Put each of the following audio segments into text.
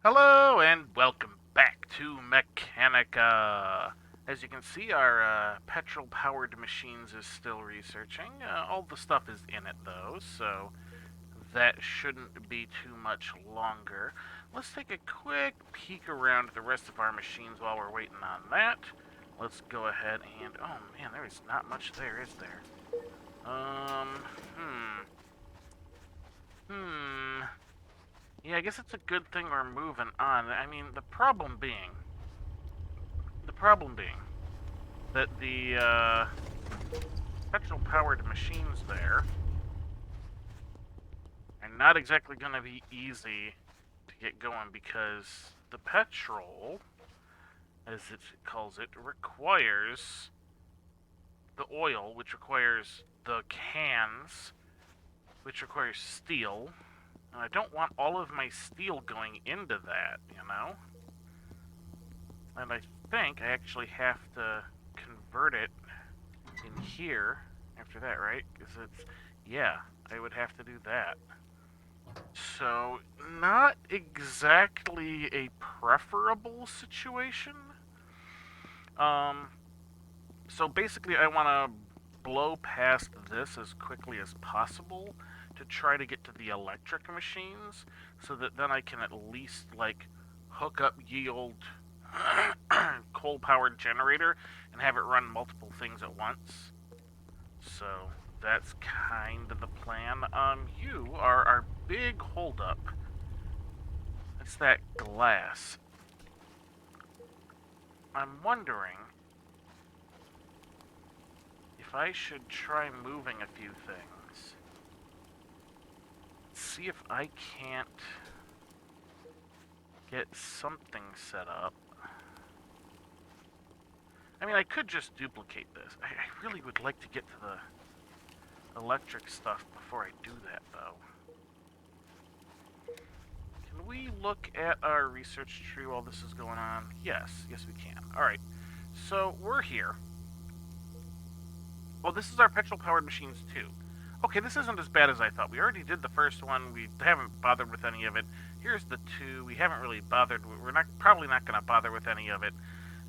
Hello and welcome back to Mechanica. As you can see, our petrol-powered machines is still researching. All the stuff is in it though, so that shouldn't be too much longer. Let's take a quick peek around the rest of our machines while we're waiting on that. Let's go ahead and... Oh man, there is not much there, is there? Um, hmm. Hmm. Yeah, I guess it's a good thing we're moving on. I mean, the problem being that the petrol-powered machines there are not exactly going to be easy to get going because the petrol, as it calls it, requires the oil, which requires the cans, which requires steel. And I don't want all of my steel going into that, you know? And I think I actually have to convert it in here after that, right? Because it's, yeah, I would have to do that. So, not exactly a preferable situation. Um, so basically, I want to blow past this as quickly as possible to try to get to the electric machines so that then I can at least, like, hook up ye old coal powered generator and have it run multiple things at once. So that's kind of the plan. You are our big holdup. It's that glass. I'm wondering if I should try moving a few things. See if I can't get something set up. I mean, I could just duplicate this. I really would like to get to the electric stuff before I do that, though. Can we look at our research tree while this is going on? Yes, yes we can. Alright, so we're here. Well, this is our petrol-powered machines too. Okay, this isn't as bad as I thought. We already did the first one. We haven't bothered with any of it. Here's the two. We haven't really bothered. We're probably not going to bother with any of it.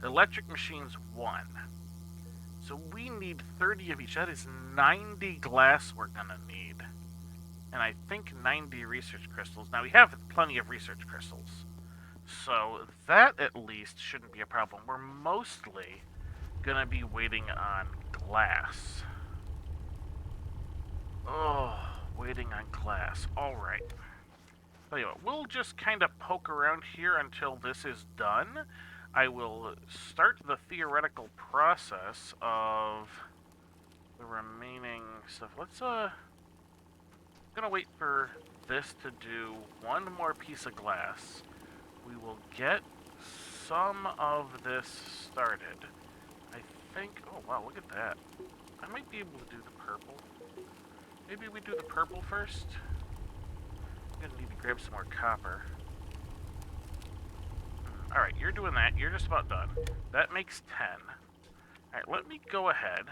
Electric machines 1. So we need 30 of each. That is 90 glass we're going to need. And I think 90 research crystals. Now, we have plenty of research crystals. So that at least shouldn't be a problem. We're mostly going to be waiting on glass. Oh, waiting on glass. Alright. Tell you what, we'll just kind of poke around here until this is done. I will start the theoretical process of the remaining stuff. Let's, gonna wait for this to do one more piece of glass. We will get some of this started. I think, oh wow, look at that. I might be able to do the purple. Maybe we do the purple first. I'm gonna need to grab some more copper. Alright, you're doing that. You're just about done. That makes 10. Alright, let me go ahead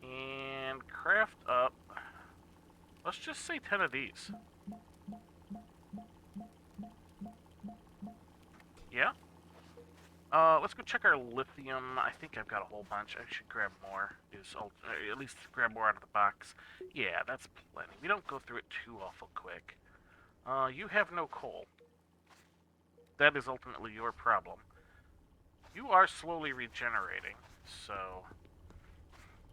and craft up, let's just say 10 of these. Yeah? Let's go check our lithium. I think I've got a whole bunch. I should grab more. At least grab more out of the box. Yeah, that's plenty. We don't go through it too awful quick. You have no coal. That is ultimately your problem. You are slowly regenerating, so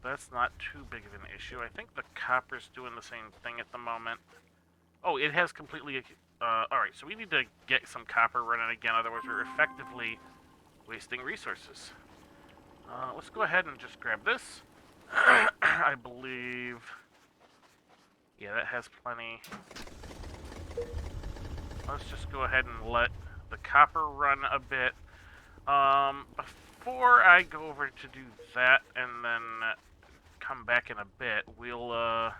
that's not too big of an issue. I think the copper's doing the same thing at the moment. Oh, it has completely... Alright, so we need to get some copper running again, otherwise we're effectively wasting resources. Let's go ahead and just grab this. I believe... Yeah, that has plenty. Let's just go ahead and let the copper run a bit. Before I go over to do that and then come back in a bit, we'll,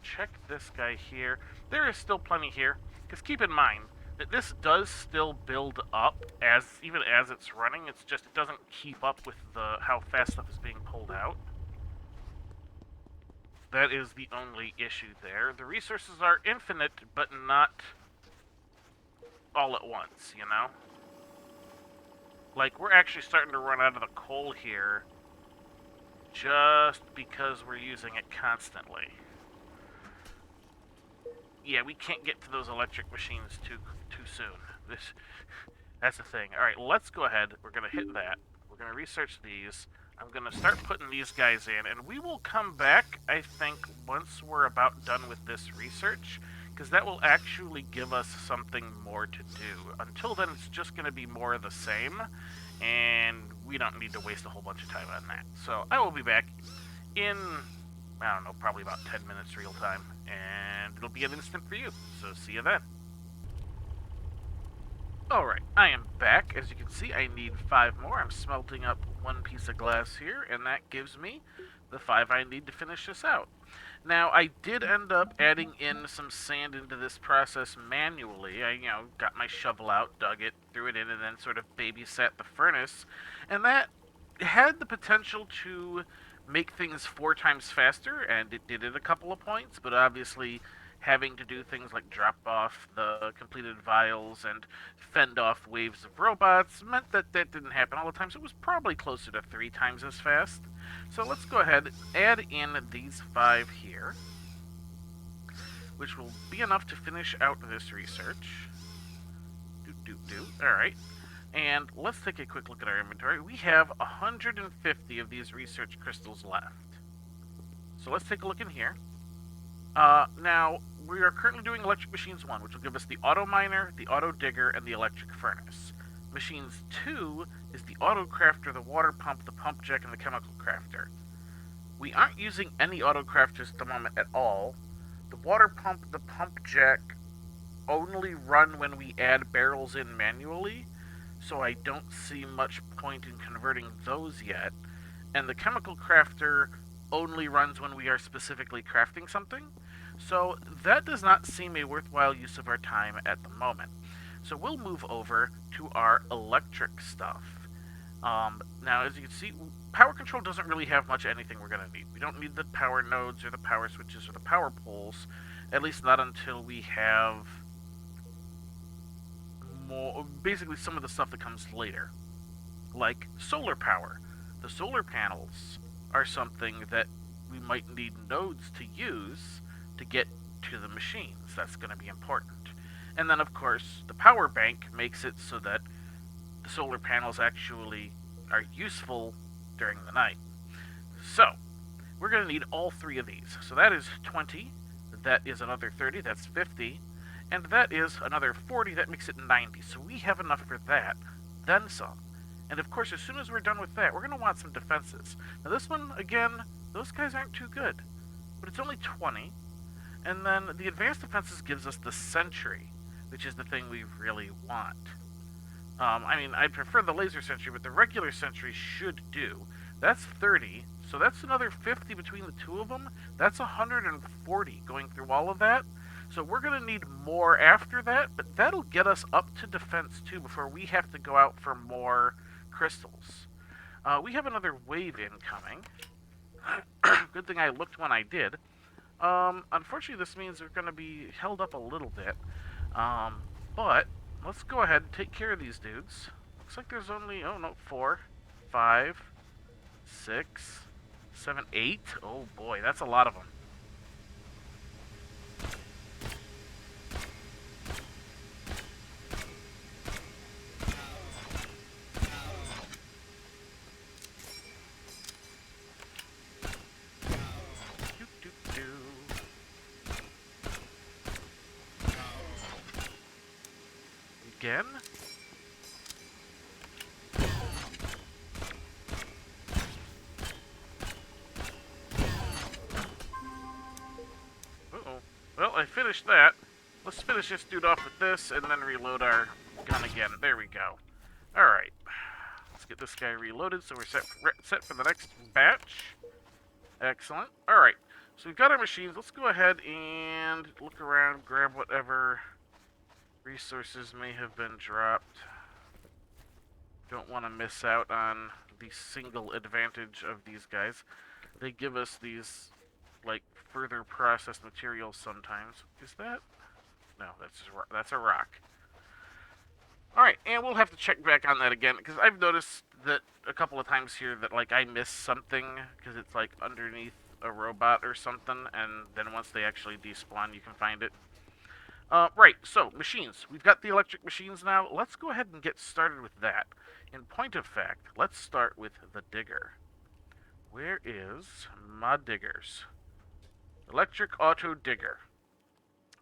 check this guy here. There is still plenty here, because keep in mind that this does still build up even as it's running. It's just it doesn't keep up with how fast stuff is being pulled out. That is the only issue there. The resources are infinite, but not all at once, you know? Like, we're actually starting to run out of the coal here just because we're using it constantly. Yeah, we can't get to those electric machines too soon. That's the thing. All right, let's go ahead. We're going to hit that. We're going to research these. I'm going to start putting these guys in, and we will come back, I think, once we're about done with this research, because that will actually give us something more to do. Until then, it's just going to be more of the same, and we don't need to waste a whole bunch of time on that. So I will be back in, I don't know, probably about 10 minutes real time, and it'll be an instant for you. So see you then. Alright, I am back. As you can see, I need 5 more. I'm smelting up 1 piece of glass here, and that gives me the 5 I need to finish this out. Now, I did end up adding in some sand into this process manually. I, got my shovel out, dug it, threw it in, and then sort of babysat the furnace. And that had the potential to make things 4 times faster, and it did it a couple of points, but obviously having to do things like drop off the completed vials and fend off waves of robots meant that that didn't happen all the time, so it was probably closer to 3 times as fast. So let's go ahead and add in these 5 here, which will be enough to finish out this research. Alright. And let's take a quick look at our inventory. We have 150 of these research crystals left. So let's take a look in here. Now, we are currently doing Electric Machines 1, which will give us the Auto Miner, the Auto Digger, and the Electric Furnace. Machines 2 is the Auto Crafter, the Water Pump, the Pump Jack, and the Chemical Crafter. We aren't using any Auto Crafters at the moment at all. The Water Pump, the Pump Jack only run when we add barrels in manually, so I don't see much point in converting those yet. And the Chemical Crafter only runs when we are specifically crafting something. So that does not seem a worthwhile use of our time at the moment. So we'll move over to our electric stuff. Now, as you can see, power control doesn't really have much anything we're going to need. We don't need the power nodes or the power switches or the power poles, at least not until we have more, basically some of the stuff that comes later, like solar power. The solar panels are something that we might need nodes to use to get to the machines. That's going to be important. And then, of course, the power bank makes it so that the solar panels actually are useful during the night. So, we're going to need all 3 of these. So that is 20, that is another 30, that's 50, and that is another 40, that makes it 90. So we have enough for that, then some. And of course, as soon as we're done with that, we're going to want some defenses. Now this one, again, those guys aren't too good, but it's only 20. And then the advanced defenses gives us the sentry, which is the thing we really want. I mean, I prefer the laser sentry, but the regular sentry should do. That's 30, so that's another 50 between the 2 of them. That's 140 going through all of that. So we're going to need more after that, but that'll get us up to defense too before we have to go out for more crystals. We have another wave incoming. Good thing I looked when I did. Unfortunately, this means we're going to be held up a little bit. But let's go ahead and take care of these dudes. Looks like there's only, 4, 5, 6, 7, 8. Oh boy, that's a lot of them. Again? Uh-oh. Well, I finished that. Let's finish this dude off with this and then reload our gun again. There we go. Alright. Let's get this guy reloaded so we're set for the next batch. Excellent. Alright. So we've got our machines. Let's go ahead and look around, grab whatever resources may have been dropped. Don't want to miss out on the single advantage of these guys. They give us these, like, further processed materials sometimes. Is that? No, that's a rock. Alright, and we'll have to check back on that again, because I've noticed that a couple of times here that, like, I miss something, because it's, like, underneath a robot or something, and then once they actually despawn, you can find it. Right, so, machines. We've got the electric machines now. Let's go ahead and get started with that. In point of fact, let's start with the digger. Where is my diggers? Electric auto digger.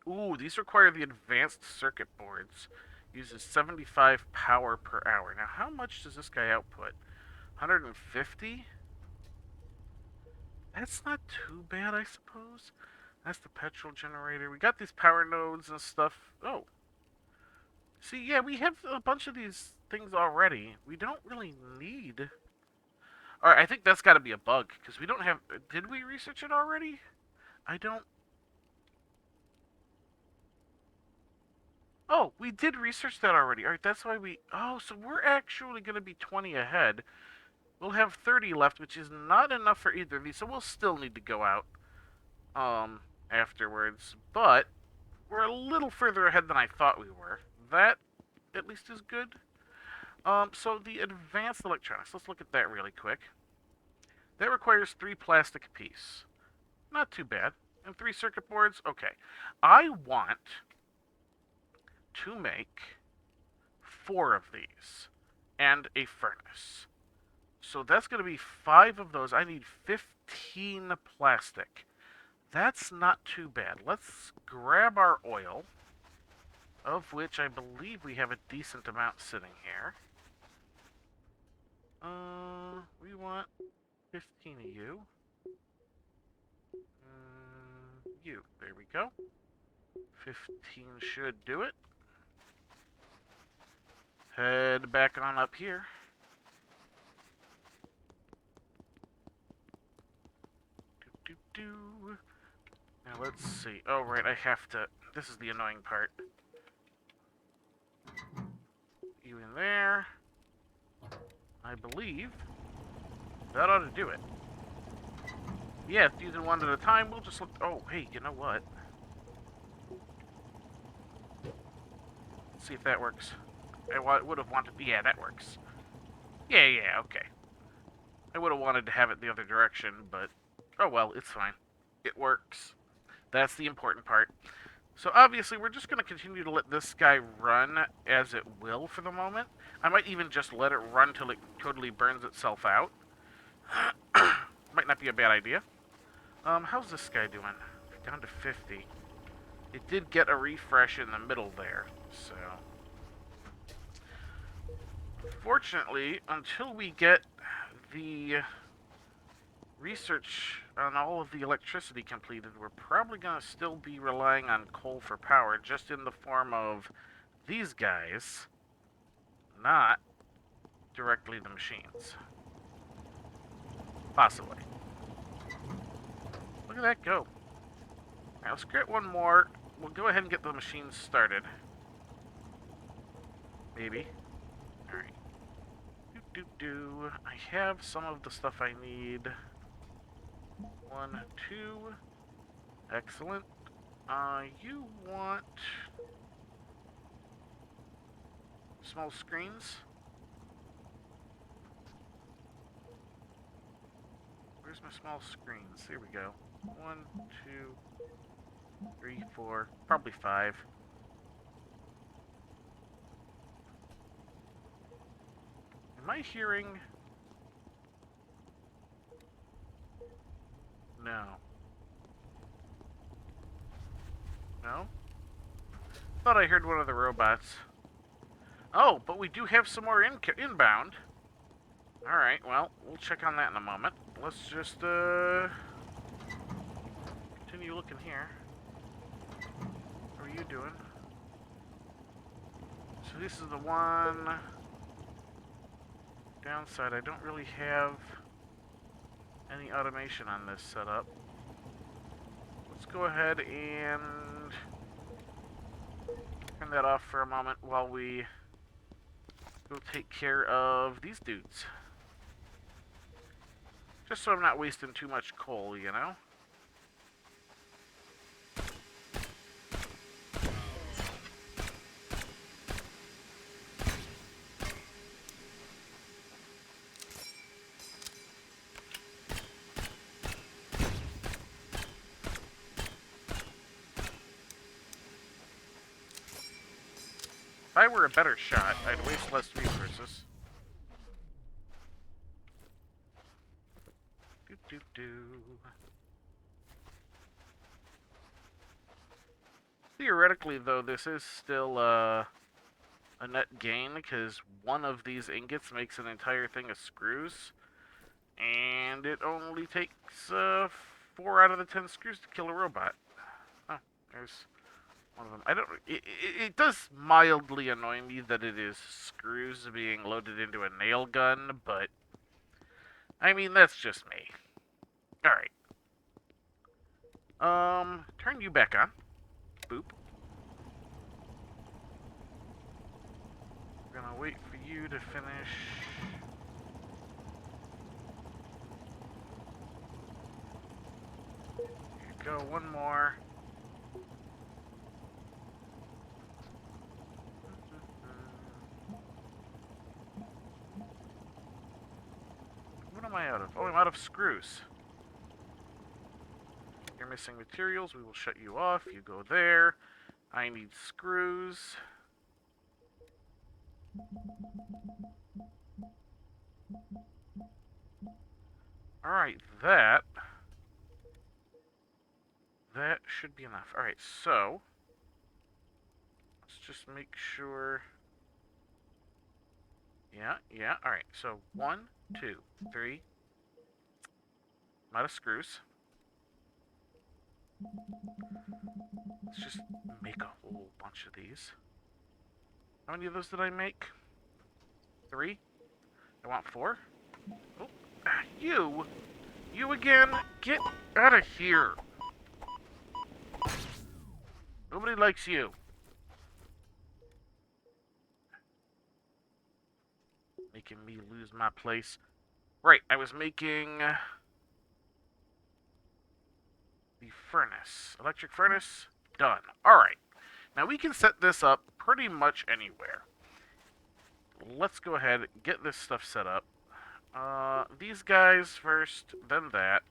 Ooh, these require the advanced circuit boards. Uses 75 power per hour. Now, how much does this guy output? 150? That's not too bad, I suppose. That's the petrol generator. We got these power nodes and stuff. Oh. See, yeah, we have a bunch of these things already. We don't really need... Alright, I think that's got to be a bug, because we don't have... Did we research it already? I don't... Oh, we did research that already. Alright, that's why we... Oh, so we're actually going to be 20 ahead. We'll have 30 left, which is not enough for either of these, so we'll still need to go out afterwards. But we're a little further ahead than I thought we were. That, at least, is good. So the advanced electronics, let's look at that really quick. That requires 3 plastic apiece. Not too bad. And 3 circuit boards, okay. I want to make 4 of these and a furnace. So that's going to be 5 of those. I need 15 plastic. That's not too bad. Let's grab our oil, of which I believe we have a decent amount sitting here. We want 15 of you. There we go. 15 should do it. Head back on up here. Now let's see. Oh, right, I have to... This is the annoying part. You in there. I believe that ought to do it. Yeah, it's using one at a time. We'll just look... Oh, hey, you know what? Let's see if that works. I would have wanted... Yeah, that works. Yeah, okay. I would have wanted to have it the other direction, but... Oh, well, it's fine. It works. That's the important part. So, obviously, we're just going to continue to let this guy run as it will for the moment. I might even just let it run till it totally burns itself out. Might not be a bad idea. How's this guy doing? Down to 50. It did get a refresh in the middle there, so... Fortunately, until we get the research on all of the electricity completed, we're probably going to still be relying on coal for power, just in the form of these guys, not directly the machines. Possibly. Look at that go. Now, let's get one more. We'll go ahead and get the machines started. Maybe. Alright. I have some of the stuff I need. 1, 2. Excellent. You want small screens? Where's my small screens? Here we go. 1, 2, 3, 4, probably 5. Am I hearing? No. No? Thought I heard one of the robots. Oh, but we do have some more inbound. Alright, well, we'll check on that in a moment. Let's just, continue looking here. How are you doing? So this is the one... Downside, I don't really have any automation on this setup. Let's go ahead and turn that off for a moment while we go take care of these dudes. Just so I'm not wasting too much coal, you know? If I were a better shot, I'd waste less resources. Theoretically, though, this is still a net gain, because one of these ingots makes an entire thing of screws, and it only takes 4 out of the 10 screws to kill a robot. Oh, there's one of them. I don't. It does mildly annoy me that it is screws being loaded into a nail gun, but I mean, that's just me. Alright. Turn you back on. Boop. We're gonna wait for you to finish. Here you go, one more. What am I out of? Oh, I'm out of screws. You're missing materials. We will shut you off. You go there. I need screws. Alright, that should be enough. Alright, so let's just make sure. Yeah, alright. So 1, 2, 3. I'm out of screws. Let's just make a whole bunch of these. How many of those did I make? 3? I want 4. Oh, you again? Get out of here. Nobody likes you. Making me lose my place. Right, I was making the furnace. Electric furnace, done. Alright, now we can set this up pretty much anywhere. Let's go ahead and get this stuff set up. These guys first, then that.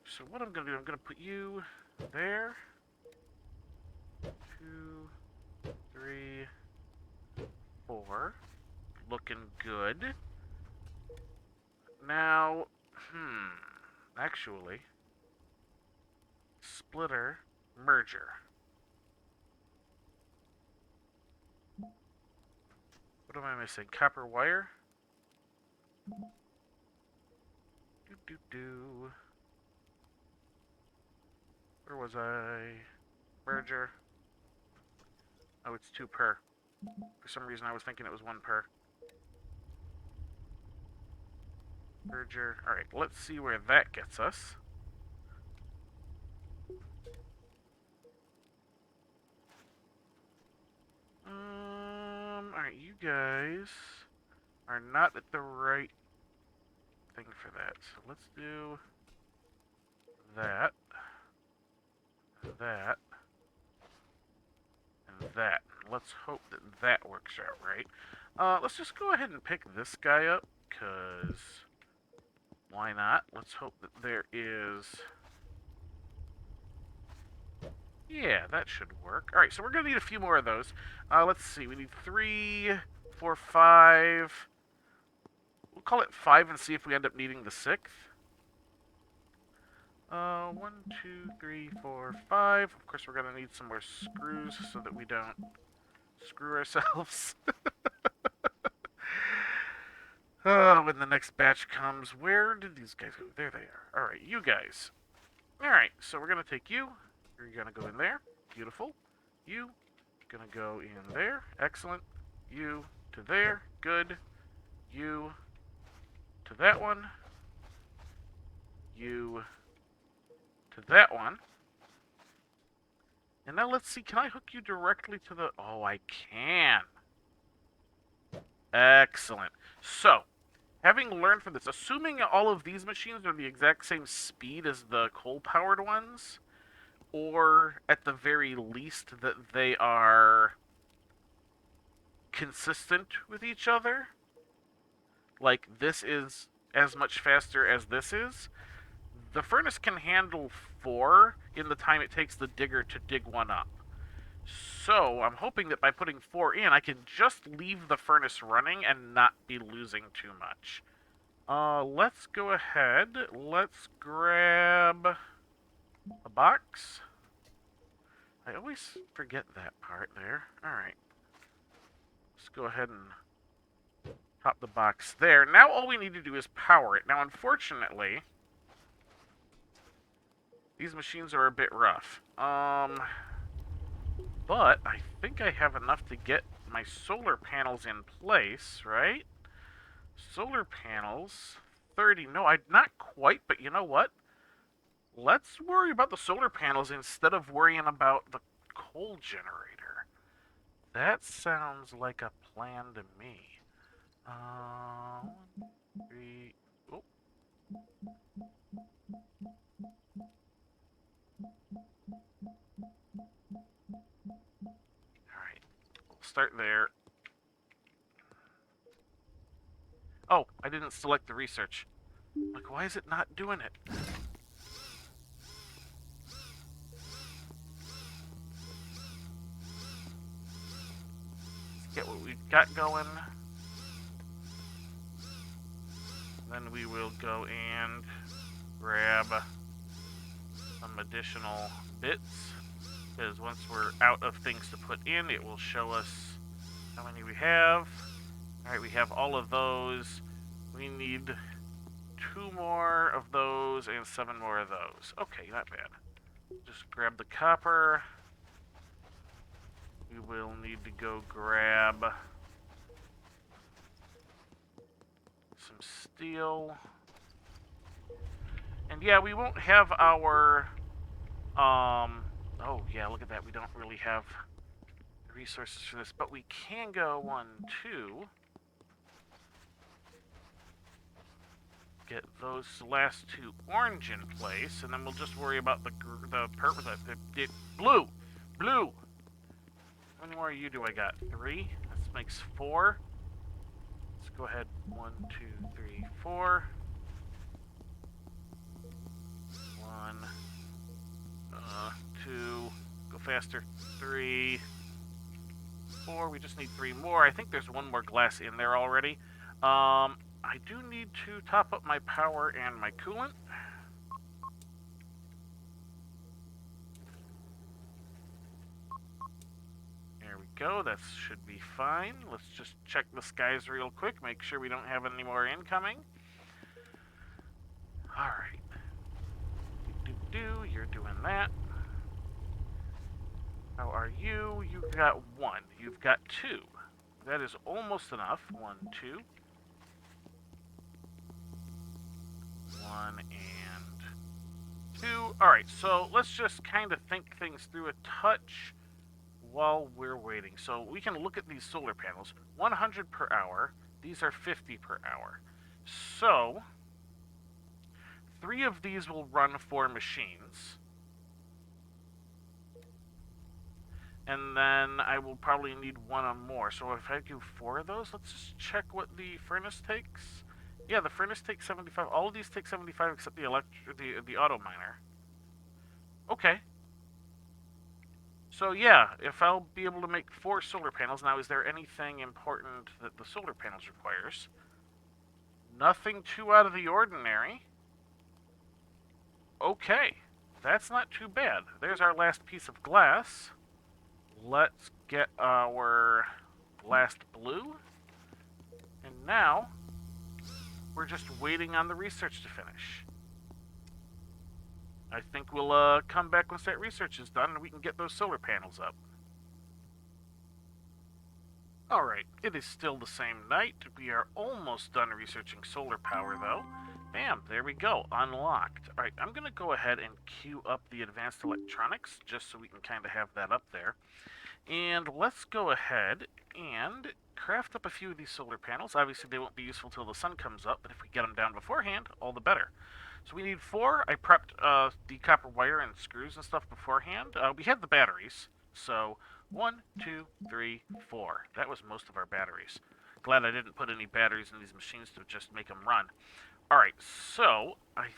So what I'm going to do, I'm going to put you there. 2, 3, 4. Looking good. Now, actually, splitter, merger. What am I missing? Copper wire? Where was I? Merger. Oh, it's 2 per. For some reason, I was thinking it was 1 per. Merger. Alright, let's see where that gets us. Alright, you guys are not at the right thing for that. So let's do that, that, and that. Let's hope that that works out right. Let's just go ahead and pick this guy up, because why not? Let's hope that there is... Yeah, that should work. Alright, so we're going to need a few more of those. Let's see, we need 3, 4, 5... We'll call it 5 and see if we end up needing the 6th. 1, 2, 3, 4, 5. Of course, we're going to need some more screws so that we don't screw ourselves. When the next batch comes, where did these guys go? There they are. Alright, you guys. Alright, so we're going to take you. You're going to go in there. Beautiful. You. Going to go in there. Excellent. You to there. Good. You to that one. You to that one. And now let's see, can I hook you directly to the... Oh, I can. Excellent. So, having learned from this, assuming all of these machines are the exact same speed as the coal-powered ones, or at the very least that they are consistent with each other, like this is as much faster as this is, the furnace can handle 4 in the time it takes the digger to dig one up. So I'm hoping that by putting 4 in, I can just leave the furnace running and not be losing too much. Let's go ahead. Let's grab a box. I always forget that part there. Alright. Let's go ahead and pop the box there. Now all we need to do is power it. Now, unfortunately, these machines are a bit rough. But I think I have enough to get my solar panels in place, right? Solar panels, 30. No, not quite, but you know what? Let's worry about the solar panels instead of worrying about the coal generator. That sounds like a plan to me. 1, 3... Oh. Alright, we'll start there. Oh, I didn't select the research. Like, why is it not doing it? Let's get what we've got going. Then we will go and grab some additional bits. Because once we're out of things to put in, it will show us how many we have. Alright, we have all of those. We need 2 more of those and 7 more of those. Okay, not bad. Just grab the copper. We will need to go grab some steel. And yeah, we won't have our... Oh, yeah, look at that. We don't really have resources for this, but we can go 1, 2... get those last 2 orange in place, and then we'll just worry about the purple, the blue. Blue! How many more of you do I got? 3? This makes 4. Let's go ahead. 1, 2, 3, 4. 1, 2, go faster. 3, 4. We just need 3 more. I think there's 1 more glass in there already. I do need to top up my power and my coolant. There we go. That should be fine. Let's just check the skies real quick. Make sure we don't have any more incoming. Alright. You're doing that. How are you? You've got 1. You've got 2. That is almost enough. 1, 2. 1 and 2. Alright, so let's just kind of think things through a touch while we're waiting. So we can look at these solar panels. 100 per hour. These are 50 per hour. So 3 of these will run 4 machines. And then I will probably need 1 or more. So if I do 4 of those, let's just check what the furnace takes. Yeah, the furnace takes 75. All of these take 75 except the auto miner. Okay. So yeah, if I'll be able to make 4 solar panels. Now, is there anything important that the solar panels requires? Nothing too out of the ordinary. Okay, that's not too bad. There's our last piece of glass. Let's get our last blue. And now we're just waiting on the research to finish. I think we'll come back once that research is done and we can get those solar panels up. Alright, it is still the same night. We are almost done researching solar power, though. Bam, there we go, unlocked. Alright, I'm going to go ahead and queue up the advanced electronics, just so we can kind of have that up there. And let's go ahead and craft up a few of these solar panels. Obviously, they won't be useful till the sun comes up, but if we get them down beforehand, all the better. So we need 4. I prepped the copper wire and screws and stuff beforehand. We had the batteries, so 1, 2, 3, 4. That was most of our batteries. Glad I didn't put any batteries in these machines to just make them run. Alright, so I'm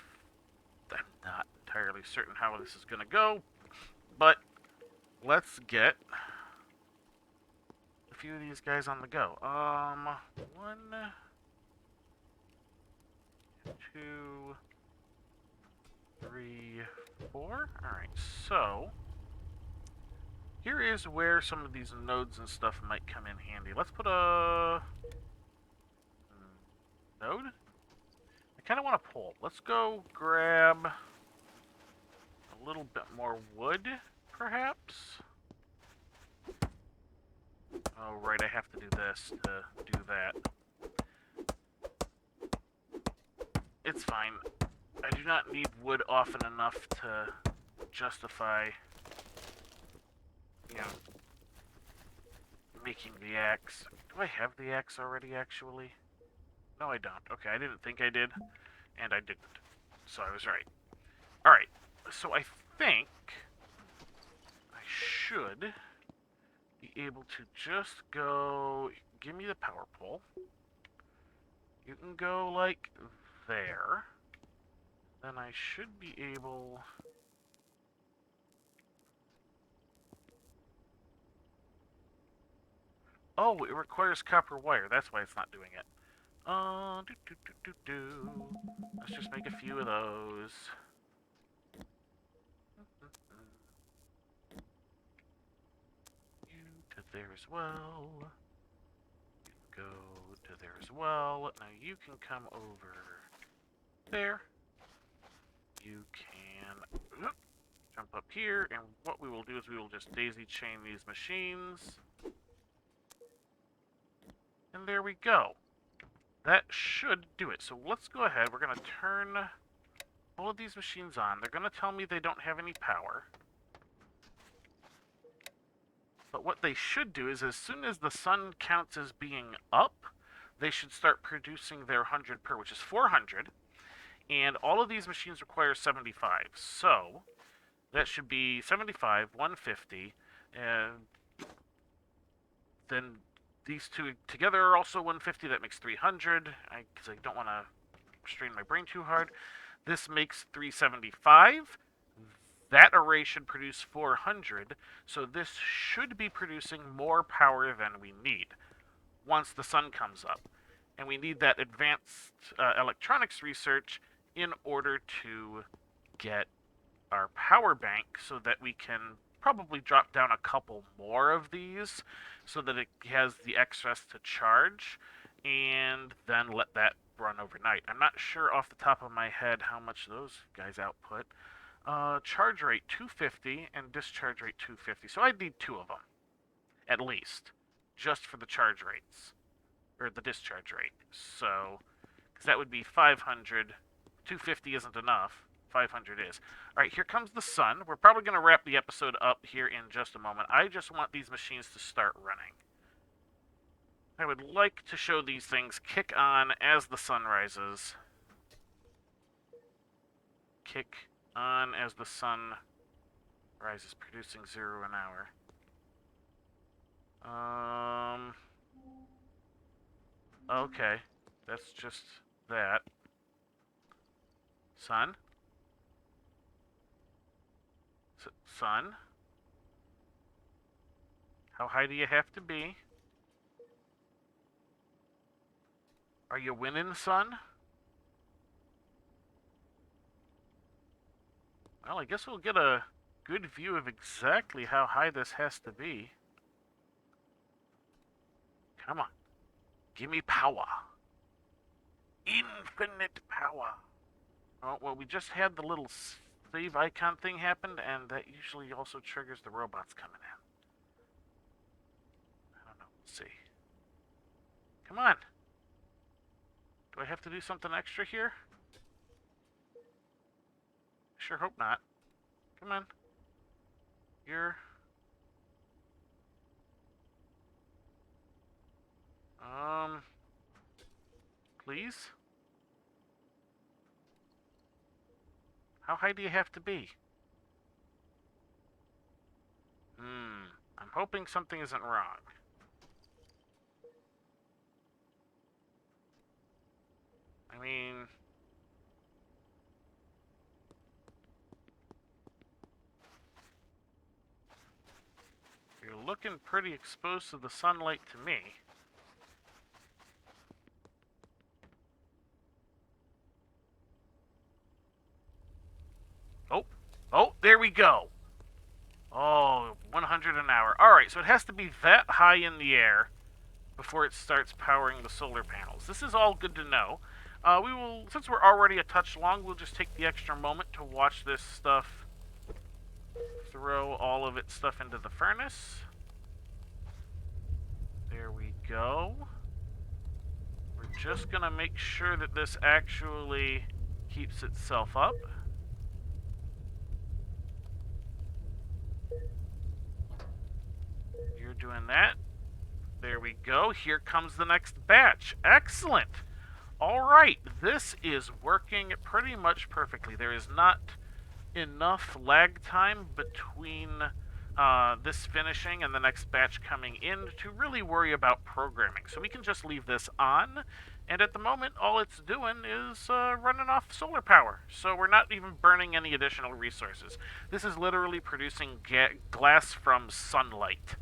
not entirely certain how this is going to go, but let's get few of these guys on the go. 1, 2, 3, 4. Alright, so here is where some of these nodes and stuff might come in handy. Let's put a node. I kind of want to pull. Let's go grab a little bit more wood, perhaps. Oh, right, I have to do this to do that. It's fine. I do not need wood often enough to justify, you know, making the axe. Do I have the axe already, actually? No, I don't. Okay, I didn't think I did, and I didn't. So I was right. Alright, so I think I should be able to just go... Give me the power pole. You can go, like, there. Then I should be able... Oh, it requires copper wire. That's why it's not doing it. Let's just make a few of those. You to there as well. You go to there as well. Now you can come over there. You can jump up here, and what we will do is we will just daisy chain these machines. And there we go. That should do it. So let's go ahead. We're going to turn all of these machines on. They're going to tell me they don't have any power. But what they should do is as soon as the sun counts as being up, they should start producing their 100 per, which is 400. And all of these machines require 75. So that should be 75, 150, and then these two together are also 150. That makes 300, because I don't want to strain my brain too hard. This makes 375. That array should produce 400, so this should be producing more power than we need once the sun comes up. And we need that advanced electronics research in order to get our power bank so that we can probably drop down a couple more of these so that it has the excess to charge, and then let that run overnight. I'm not sure off the top of my head how much those guys output. Charge rate 250 and discharge rate 250. So I'd need 2 of them, at least, just for the charge rates, or the discharge rate. So, because that would be 500. 250 isn't enough. 500 is. Alright, here comes the sun. We're probably going to wrap the episode up here in just a moment. I just want these machines to start running. I would like to show these things kick on as the sun rises. Kick on as the sun rises, producing 0 an hour. Okay. That's just that. Sun? Sun? How high do you have to be? Are you winning, sun? Well, I guess we'll get a good view of exactly how high this has to be. Come on. Give me power. Infinite power. Oh, well, we just had the little save icon thing happen, and that usually also triggers the robots coming in. I don't know. Let's see. Come on. Do I have to do something extra here? Sure hope not. Come on. You're... Please? How high do you have to be? I'm hoping something isn't wrong. I mean... You're looking pretty exposed to the sunlight to me. Oh, there we go. Oh, 100 an hour. Alright, so it has to be that high in the air before it starts powering the solar panels. This is all good to know. We will, since we're already a touch long, we'll just take the extra moment to watch this stuff throw all of its stuff into the furnace. There we go. We're just gonna make sure that this actually keeps itself up. You're doing that. There we go. Here comes the next batch. Excellent. All right, this is working pretty much perfectly. There is not enough lag time between this finishing and the next batch coming in to really worry about programming. So we can just leave this on, and at the moment all it's doing is running off solar power. So we're not even burning any additional resources. This is literally producing glass from sunlight.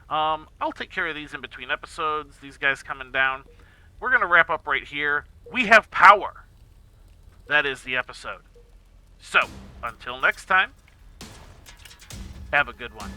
I'll take care of these in between episodes, these guys coming down. We're going to wrap up right here. We have power. That is the episode. So, until next time, have a good one.